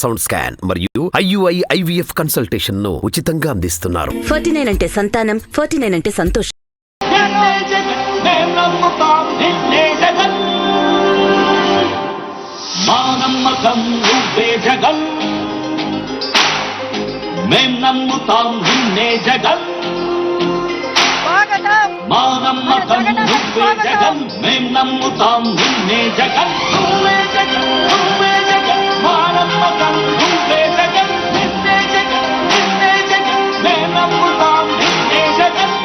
Sound scan మరియు IUI IVF consultation ను ఉచితంగా అందిస్తున్నారు. 49 అంటే సంతానం, 49 అంటే సంతోషం. మేం నమ్ముతాం నిన్నే జగన్, మా నమ్మకం నువ్వే జగన్. మేం నమ్ముతాం నిన్నే జగన్, నువ్వే జగన్, నువ్వే జగన్. మా నమ్మకం నువ్వే జగన్, నిన్నే జగన్, నిన్నే జగన్. మేం నమ్ముతాం నిన్నే జగన్,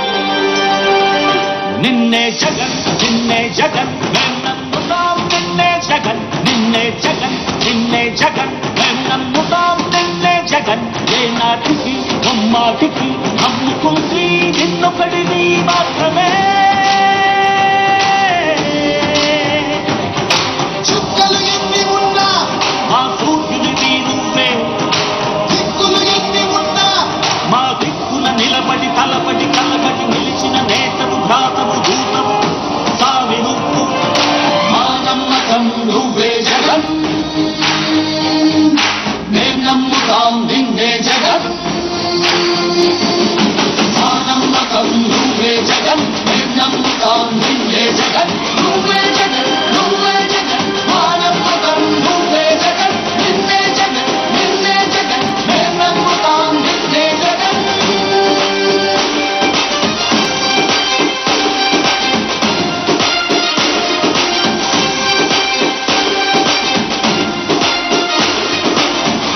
నిన్నే జగన్, నిన్నే జగన్. మేం నమ్ముతాం నిన్నే జగన్, నిన్నే జగన్, నిన్నే జగన్. మేం నమ్ముతాం నిన్నే జగన్. ఏ నాటికి అమ్మాటికి నమ్ముకుంది నిన్నొకడిని మాత్రమే. చుక్కలు ఎన్ని ఉన్నా మా సూర్యునివి నువ్వే, దిక్కులు ఎన్ని ఉన్నా మా దిక్కుల నిలబడి తలబడి కలబడి నిలిచిన నేతవు భ్రాతవు దూతవు సావి నువ్వు. మా నమ్మకం నువ్వే జగన్, మేం నమ్ముతాం నిన్నే జగన్. మా నమ్మకం నువ్వే జగన్, మేం నమ్ముతాం నిన్నే జగన్, నువ్వే జగన్, నువ్వే జగన్. మా నమ్మకం నువ్వే జగన్, నిన్నే జగన్, నిన్నే జగన్. మేం నమ్ముతాం నిన్నే జగన్.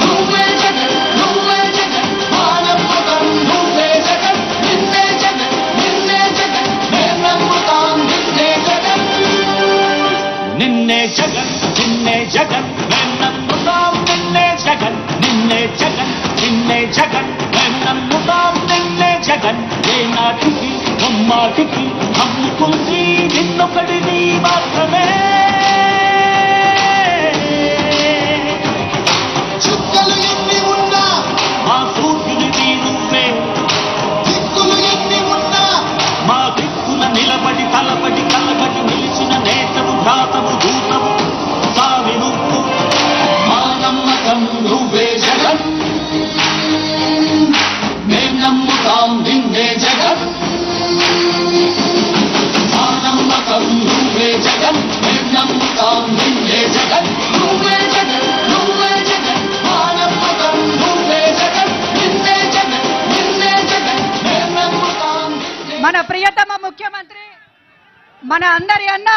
నువ్వే జగన్, నువ్వే జగన్. మా నమ్మకం నువ్వే జగన్, నిన్నే జగన్, నిన్నే జగన్. మేం నమ్ముతాం నిన్నే జగన్, నిన్నే జగన్, నిన్నే జగన్. మేం నమ్ముతాం నిన్నే జగన్, నిన్నే జగన్, నిన్నే జగన్. మేం నమ్ముతాం నిన్నే జగన్. ఏ నాటికి అమ్మాటికి నమ్ముకుంది నిన్నొకడిని మాత్రమే. చుక్కలు ఎన్ని ఉన్నా మా సూర్యునివి నువ్వే, దిక్కులు ఎన్ని ఉన్నా మా దిక్కుల నిలబడి తలబడి కలబడి నిలిచిన నేతవు భ్రాతవు దూతవు సావి నువ్వు. మా నమ్మకం నువ్వే జగన్, మేం నమ్ముతాం నిన్నే జగన్. మా నమ్మకం నువ్వే జగన్, మేం నమ్ముతాం నిన్నే జగన్, నువ్వే జగన్, నువ్వే జగన్. మా నమ్మకం నువ్వే జగన్, నిన్నే జగన్, నిన్నే జగన్. మేం నమ్ముతాం నిన్నే. మన ప్రియతమ ముఖ్యమంత్రి మన అందరి అన్న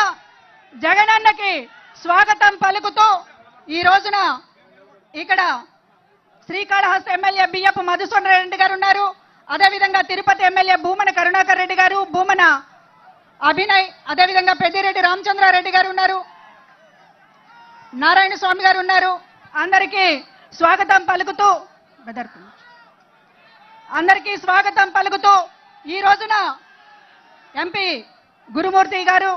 జగనన్నకి స్వాగతం పలుకుతూ ఈ రోజున ఇక్కడ శ్రీకాళహస్తి ఎమ్మెల్యే బియ్యపు మధుసూదన్ రెడ్డి గారు ఉన్నారు. అదేవిధంగా తిరుపతి ఎమ్మెల్యే భూమన కరుణాకర్ రెడ్డి గారు, భూమన అభినయ్, అదేవిధంగా పెద్దిరెడ్డి రామచంద్రారెడ్డి గారు ఉన్నారు, నారాయణ స్వామి గారు ఉన్నారు. అందరికీ స్వాగతం పలుకుతూ అందరికీ స్వాగతం పలుకుతూ ఈ రోజున ఎంపీ గురుమూర్తి గారు,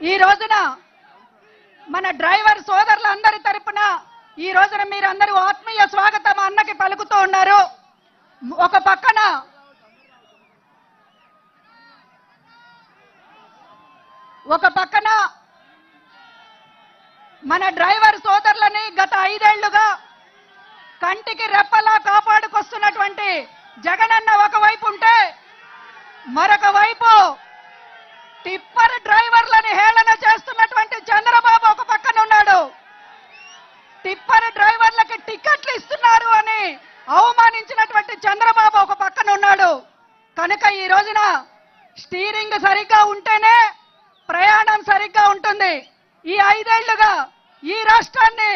ఈ రోజున మన డ్రైవర్ సోదరులందరి తరపున ఈ రోజున మీరందరూ ఆత్మీయ స్వాగతం అన్నకి పలుకుతూ ఉన్నారు. ఒక పక్కన మన డ్రైవర్ సోదరులని గత 5 ఏళ్లుగా కంటికి రెప్పలా కాపాడుకొస్తున్నటువంటి జగనన్న ఒకవైపు ఉంటే, మరొక వైపు టిప్పర్ డ్రైవర్లని హేళన చేస్తున్నటువంటి చంద్రబాబు ఒక పక్కన ఉన్నాడు. టిప్పర్ డ్రైవర్లకి టికెట్లు ఇస్తున్నారు అని అవమానించినటువంటి చంద్రబాబు ఒక పక్కన ఉన్నాడు. కనుక ఈ రోజున స్టీరింగ్ సరిగ్గా ఉంటేనే ప్రయాణం సరిగ్గా ఉంటుంది. ఈ 5 ఏళ్లుగా ఈ రాష్ట్రాన్ని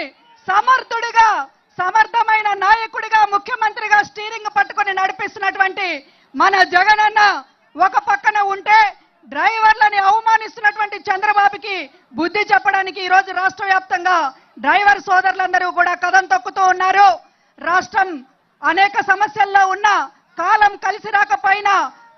సమర్థుడిగా, సమర్థమైన నాయకుడిగా, ముఖ్యమంత్రిగా స్టీరింగ్ పట్టుకొని నడిపిస్తున్నటువంటి మన జగనన్న ఒక పక్కన ఉంటే, డ్రైవర్లని అవమానిస్తున్నటువంటి చంద్రబాబుకి బుద్ధి చెప్పడానికి ఈ రోజు రాష్ట్ర వ్యాప్తంగా డ్రైవర్ సోదరులందరూ కూడా కదం తొక్కుతూ ఉన్నారు. రాష్ట్రం అనేక సమస్యల్లో ఉన్న, కాలం కలిసి రాకపోయినా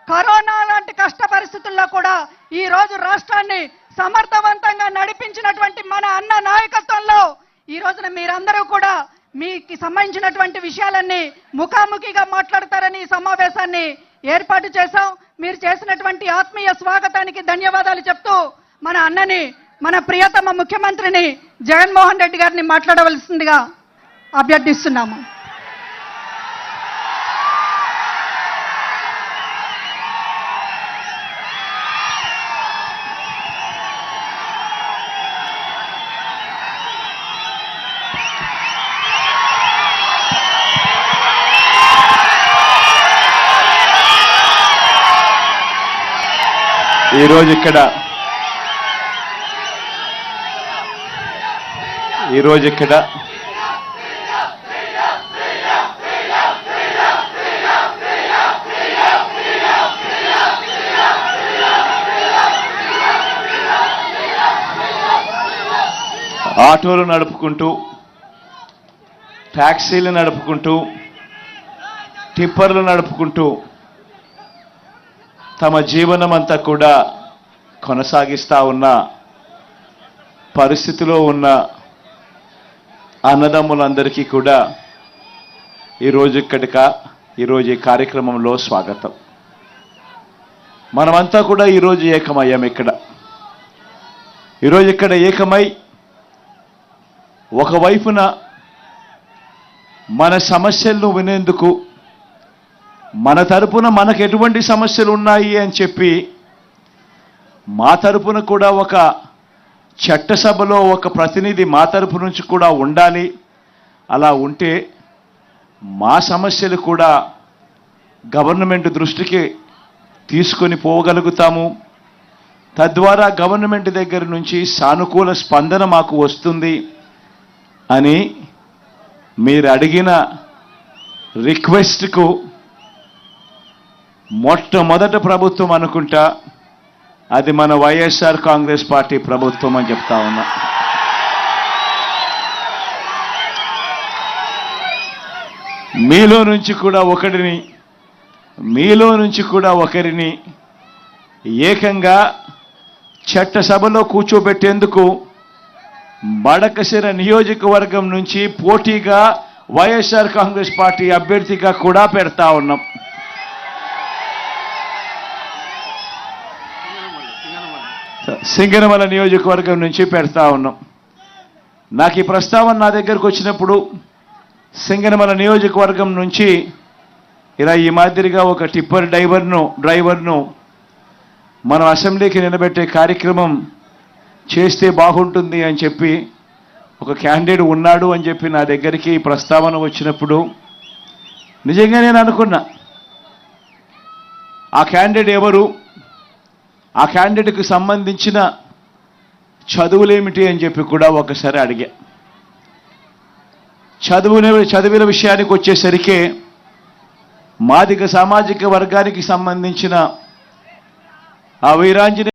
కరోనా లాంటి కష్ట పరిస్థితుల్లో కూడా ఈ రోజు రాష్ట్రాన్ని సమర్థవంతంగా నడిపించినటువంటి మన అన్న నాయకత్వంలో ఈ రోజున మీరందరూ కూడా మీకు సంబంధించినటువంటి విషయాలన్నీ ముఖాముఖిగా మాట్లాడతారని ఈ సమావేశాన్ని ఏర్పాటు చేశాం. మీరు చేసినటువంటి ఆత్మీయ స్వాగతానికి ధన్యవాదాలు చెప్తూ మన అన్నని మన ప్రియతమ ముఖ్యమంత్రిని జగన్మోహన్ రెడ్డి గారిని మాట్లాడవలసిందిగా అభ్యర్థిస్తున్నాము. ఈరోజు ఇక్కడ ఆటోలు నడుపుకుంటూ, ట్యాక్సీలు నడుపుకుంటూ, టిప్పర్లు నడుపుకుంటూ తమ జీవనం అంతా కూడా కొనసాగిస్తూ ఉన్న పరిస్థితిలో ఉన్న అన్నదమ్ములందరికీ కూడా ఈరోజు ఈ కార్యక్రమంలో స్వాగతం. మనమంతా కూడా ఈరోజు ఏకమయ్యాం. ఈరోజు ఇక్కడ ఏకమై ఒకవైపున మన సమస్యలను వినేందుకు, మన తరపున మనకు ఎటువంటి సమస్యలు ఉన్నాయి అని చెప్పి మా తరపున కూడా ఒక చట్టసభలో ఒక ప్రతినిధి మా తరపు నుంచి కూడా ఉండాలి. అలా ఉంటే మా సమస్యలు కూడా గవర్నమెంట్ దృష్టికి తీసుకొని పోగలుగుతాము. తద్వారా గవర్నమెంట్ దగ్గర నుంచి సానుకూల స్పందన మాకు వస్తుంది అని మీరు అడిగిన రిక్వెస్ట్కు మొట్టమొదటి ప్రభుత్వం అనుకుంటా అది మన వైఎస్ఆర్ కాంగ్రెస్ పార్టీ ప్రభుత్వం అని చెప్తా ఉన్నా. మీలో నుంచి కూడా ఒకరిని ఏకంగా చట్టసభలో కూర్చోబెట్టేందుకు బడకశిర నియోజకవర్గం నుంచి పోటీగా వైఎస్ఆర్ కాంగ్రెస్ పార్టీ అభ్యర్థిగా కూడా పెడతా ఉన్నాం. సింగనమల నియోజకవర్గం నుంచి పెడతా ఉన్నాం. నాకు ఈ ప్రస్తావన నా దగ్గరకు వచ్చినప్పుడు సింగనమల నియోజకవర్గం నుంచి ఇలా ఈ మాదిరిగా ఒక టిప్పర్ డ్రైవర్ను మనం అసెంబ్లీకి నిలబెట్టే కార్యక్రమం చేస్తే బాగుంటుంది అని చెప్పి ఒక క్యాండిడేట్ ఉన్నాడు అని చెప్పి నా దగ్గరికి ప్రస్తావన వచ్చినప్పుడు నిజంగా నేను అనుకున్నా, ఆ క్యాండిడేట్ ఎవరు, ఆ క్యాండిడేట్కి సంబంధించిన చదువులేమిటి అని చెప్పి కూడా ఒకసారి అడిగా. చదివిన విషయానికి వచ్చేసరికి మాదిగ సామాజిక వర్గానికి సంబంధించిన ఆ వీరాంజనేయ